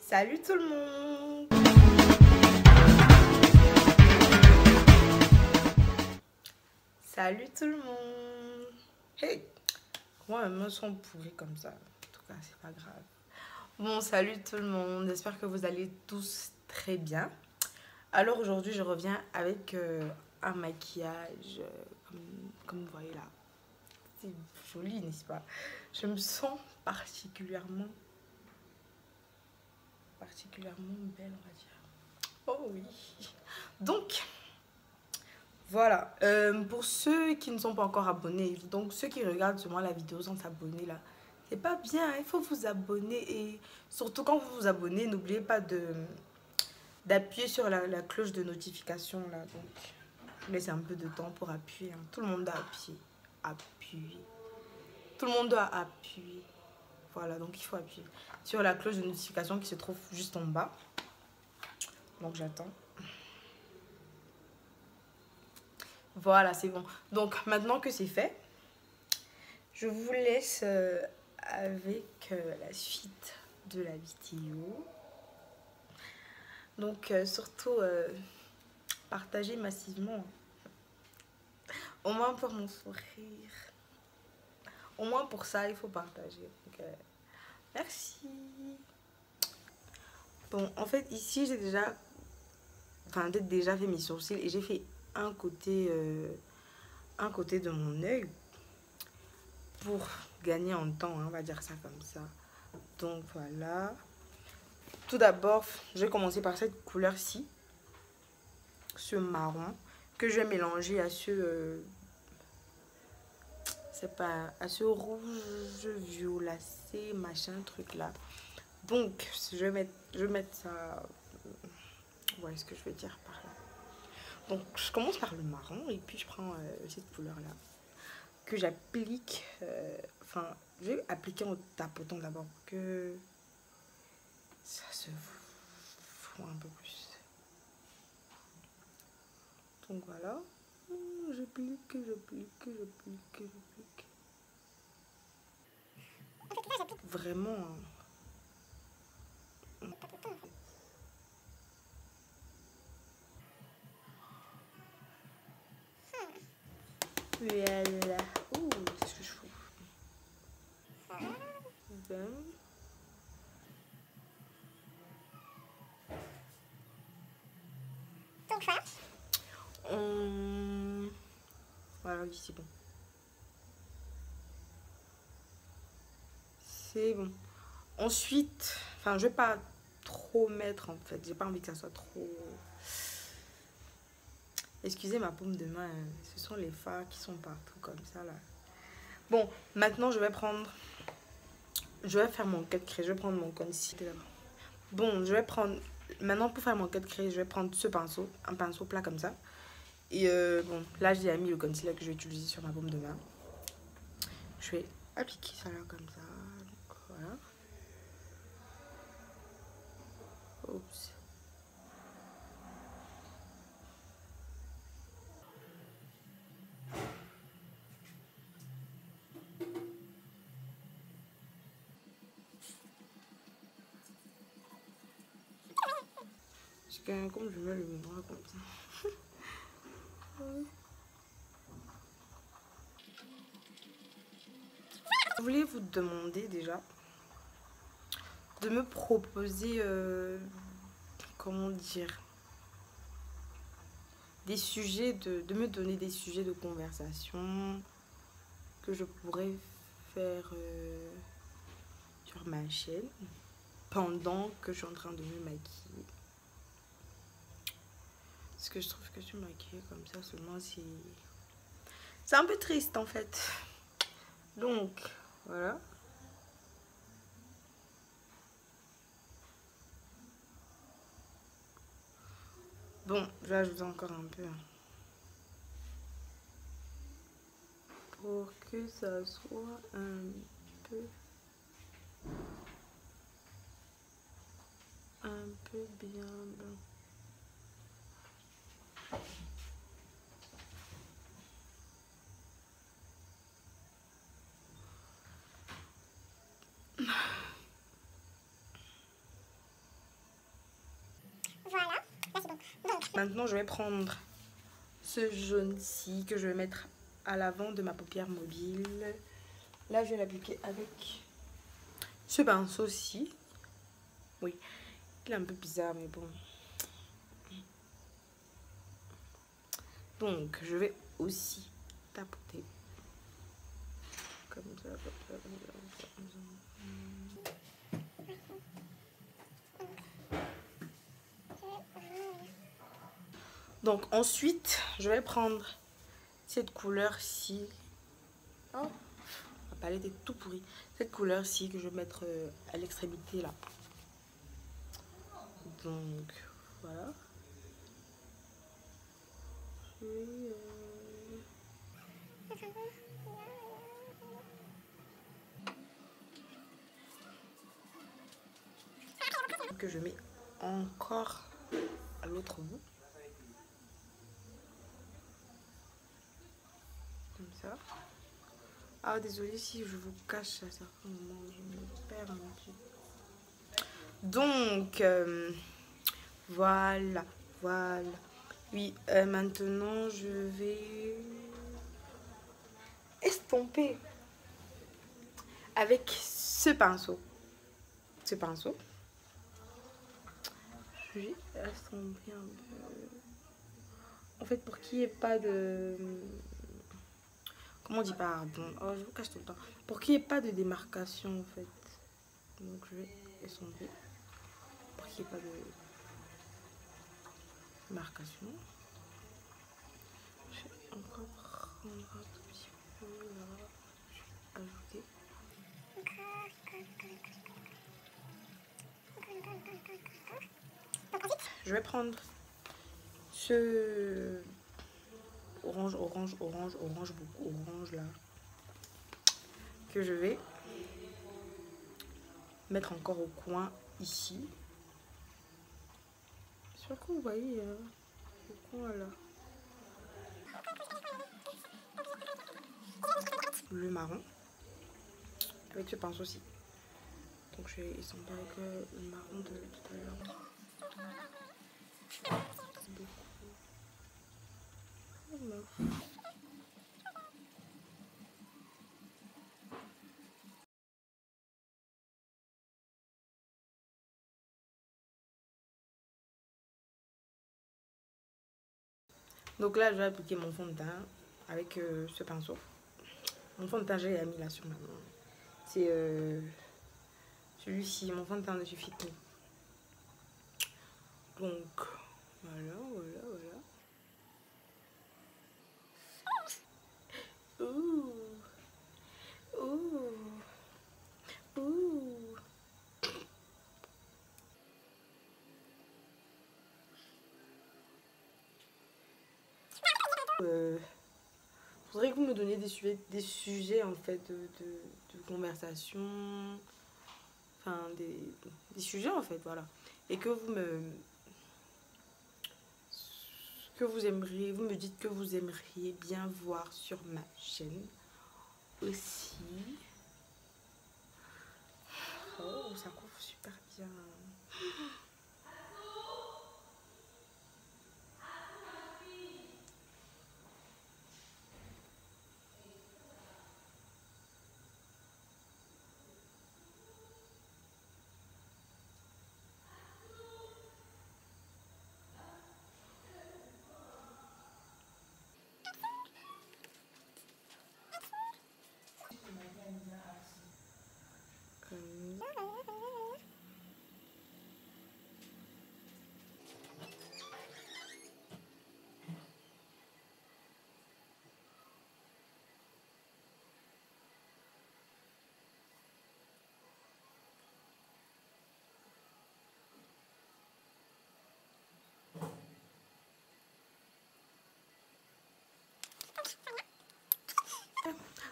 Salut tout le monde. Salut tout le monde. Hey, comment elles me sont pourries comme ça? En tout cas, c'est pas grave. Bon, salut tout le monde. J'espère que vous allez tous très bien. Alors aujourd'hui, je reviens avec un maquillage comme vous voyez là. C'est joli, n'est-ce pas? Je me sens particulièrement belle, on va dire. Oh oui. Donc, voilà. Pour ceux qui ne sont pas encore abonnés, donc ceux qui regardent seulement la vidéo sans s'abonner là, c'est pas bien. Il faut vous abonner et surtout quand vous vous abonnez, n'oubliez pas d'appuyer sur la cloche de notification là. Donc, je vous laisse un peu de temps pour appuyer. Hein. Tout le monde doit appuyer. Appuyer. Tout le monde doit appuyer. Voilà, donc il faut appuyer sur la cloche de notification qui se trouve juste en bas. Donc j'attends. Voilà, c'est bon. Donc maintenant que c'est fait, je vous laisse avec la suite de la vidéo. Donc surtout, partagez massivement. Au moins pour mon sourire. Au moins pour ça, il faut partager. Donc, merci. Bon, en fait, ici, j'ai déjà fait mes sourcils et j'ai fait un côté de mon œil pour gagner en temps, hein, on va dire ça comme ça. Donc, voilà. Tout d'abord, je vais commencer par cette couleur-ci, ce marron, que je vais mélanger à ce... c'est pas... à ce rouge violacé, machin, truc là. Donc, je vais mettre ça... Voilà ce que je veux dire par là. Donc, je commence par le marron et puis je prends cette couleur-là que j'applique. Enfin, je vais appliquer en tapotant d'abord pour que ça se voit un peu plus. Donc voilà. J'applique. Vraiment. Voilà. Ouh, qu'est-ce que je fous? Donc voilà. Voilà, oui, c'est bon. C'est bon. Ensuite, enfin, je vais pas trop mettre en fait. J'ai pas envie que ça soit trop... Excusez ma paume de main. Ce sont les fards qui sont partout comme ça là. Bon, maintenant je vais prendre... Je vais faire mon cut créé. Je vais prendre mon concealer. Bon, je vais prendre... Maintenant pour faire mon cut créé, je vais prendre ce pinceau. Un pinceau plat comme ça. Et bon, là j'ai mis le concealer que je vais utiliser sur ma paume de main. Je vais appliquer ça là comme ça. Donc, voilà. Oups. Parce que comme je mets le bras comme ça. Je voulais vous demander déjà de me proposer, comment dire, des sujets, de me donner des sujets de conversation que je pourrais faire sur ma chaîne pendant que je suis en train de me maquiller. Parce que je trouve que se maquiller comme ça seulement, c'est un peu triste en fait. Donc, voilà. Bon, je vais ajouter encore un peu. Pour que ça soit un peu bien blanc. Maintenant, je vais prendre ce jaune-ci que je vais mettre à l'avant de ma paupière mobile. Là, je vais l'appliquer avec ce pinceau-ci. Oui, il est un peu bizarre, mais bon. Donc, je vais aussi tapoter. Comme ça, comme ça, comme ça, comme ça. Donc, ensuite, je vais prendre cette couleur-ci. Oh, ma palette est tout pourrie. Cette couleur-ci que je vais mettre à l'extrémité là. Donc, voilà. Que je mets encore à l'autre bout. Comme ça. Ah, désolé si je vous cache à certains moments, je me perds un petit. Donc, voilà, voilà. Oui, maintenant je vais estomper avec ce pinceau. Ce pinceau. Je vais estomper un peu. En fait, pour qu'il n'y ait pas de... Comment on dit pardon? Oh, je vous cache tout le temps. Pour qu'il n'y ait pas de démarcation, en fait. Donc, je vais estomper. Pour qu'il n'y ait pas de démarcation. Je vais encore prendre un tout petit peu là. Je vais ajouter. Je vais prendre ce orange, beaucoup orange là, que je vais mettre encore au coin ici. J'espère que vous voyez au coin là. Le marron avec ce pinceau aussi. Donc je vais estomper avec le marron de tout à l'heure. Donc là, je vais appliquer mon fond de teint avec ce pinceau. Mon fond de teint, j'ai mis là sur ma main. C'est celui-ci, mon fond de teint de suffit. Donc, voilà, voilà, voilà. Ouh, ouh, ouh. Faudrait que vous me donniez des sujets en fait de conversation, enfin des sujets en fait, voilà. Et que vous me dites que vous aimeriez bien voir sur ma chaîne aussi. Oh, ça couvre super bien.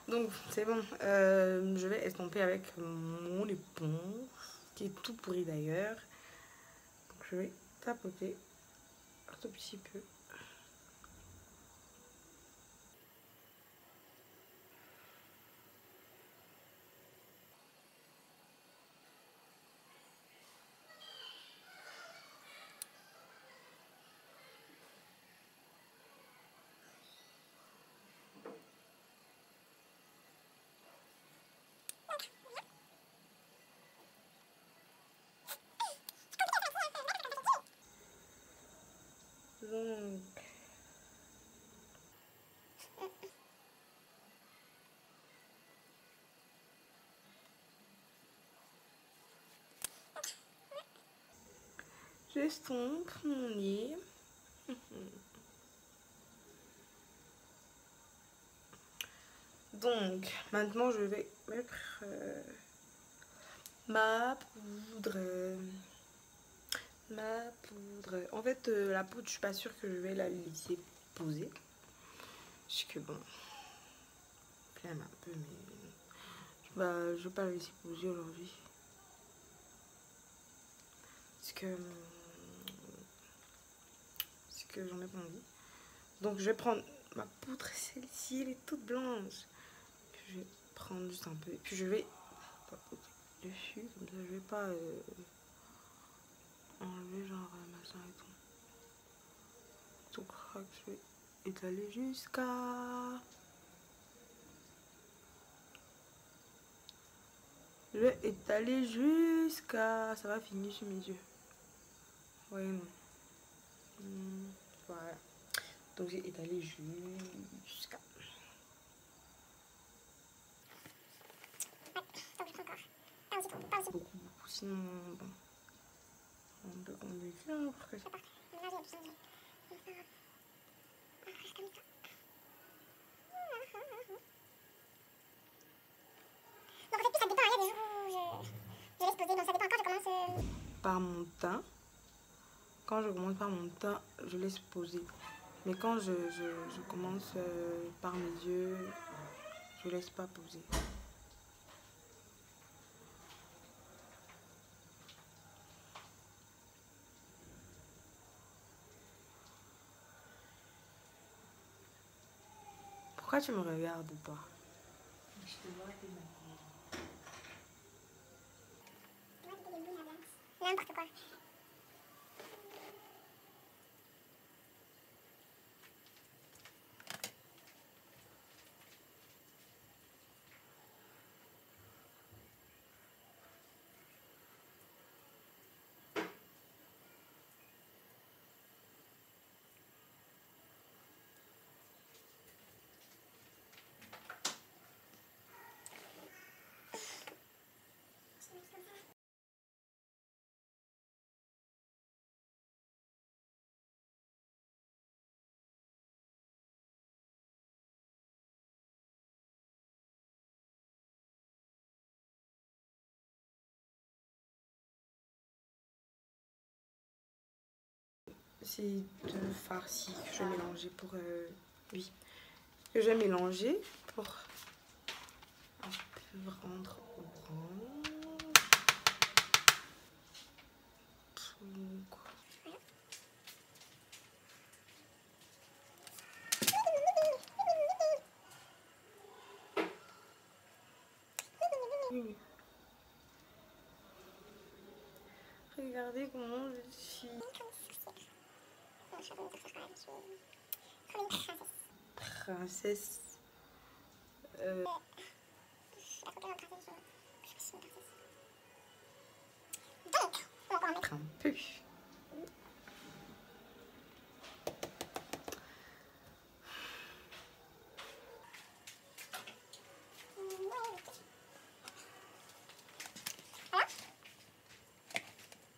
Donc c'est bon, je vais estomper avec mon éponge qui est tout pourri d'ailleurs. Donc je vais tapoter un tout petit peu. J'estompe mon nez. Donc, maintenant, je vais mettre ma poudre. Ma poudre. En fait, la poudre, je suis pas sûre que je vais la laisser poser. Parce que bon, flemme un peu, mais bah, je vais pas la laisser poser aujourd'hui. Parce que j'en ai pas envie. Donc, je vais prendre ma poudre. Celle-ci, elle est toute blanche. Je vais prendre juste un peu. Et puis, je vais dessus. Comme ça, je vais pas enlever genre machin et tout. Donc, je vais étaler jusqu'à... Je vais étaler jusqu'à... Ça va finir sur mes yeux. Ouais, non. Voilà. Donc j'ai étalé jusqu'à... Beaucoup, sinon... Bon. On peut faire après. Par mon teint. Quand je commence par mon teint, je laisse poser. Mais quand je commence par mes yeux, je laisse pas poser. Pourquoi tu me regardes, toi? Je te vois, t'es n'importe quoi. C'est de farci que je vais mélanger pour... oui. Que je vais mélanger pour un peu rendre orange. Oui. Regardez comment je suis. Princesse. Un peu.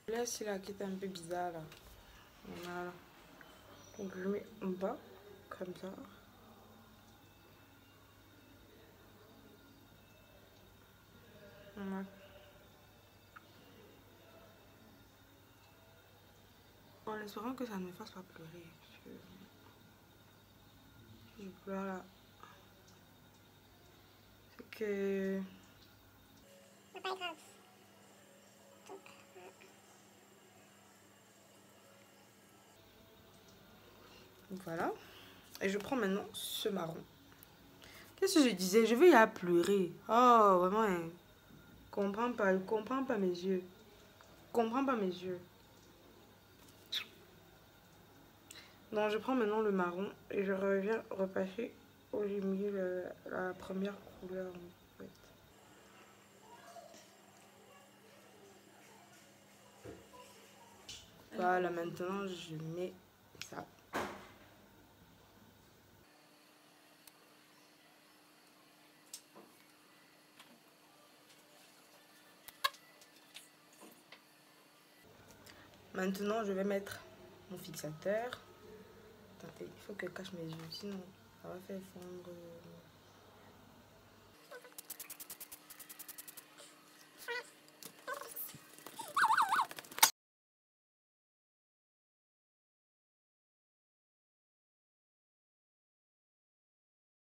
Là, c'est la qui est un peu bizarre là. Voilà. Donc je mets en bas, comme ça. Voilà. En espérant que ça ne me fasse pas pleurer. Parce que si je pleure là. C'est que... C'est pas grave. Voilà. Et je prends maintenant ce marron. Qu'est-ce que je disais? Je vais y aller pleurer. Oh, vraiment, hein. Il comprend pas mes yeux. Il comprend pas mes yeux. Donc, je prends maintenant le marron et je reviens repasser où j'ai mis la première couleur, en fait. Voilà, maintenant, je mets ça. Maintenant, je vais mettre mon fixateur. Attendez, il faut que je cache mes yeux, sinon ça va faire fondre.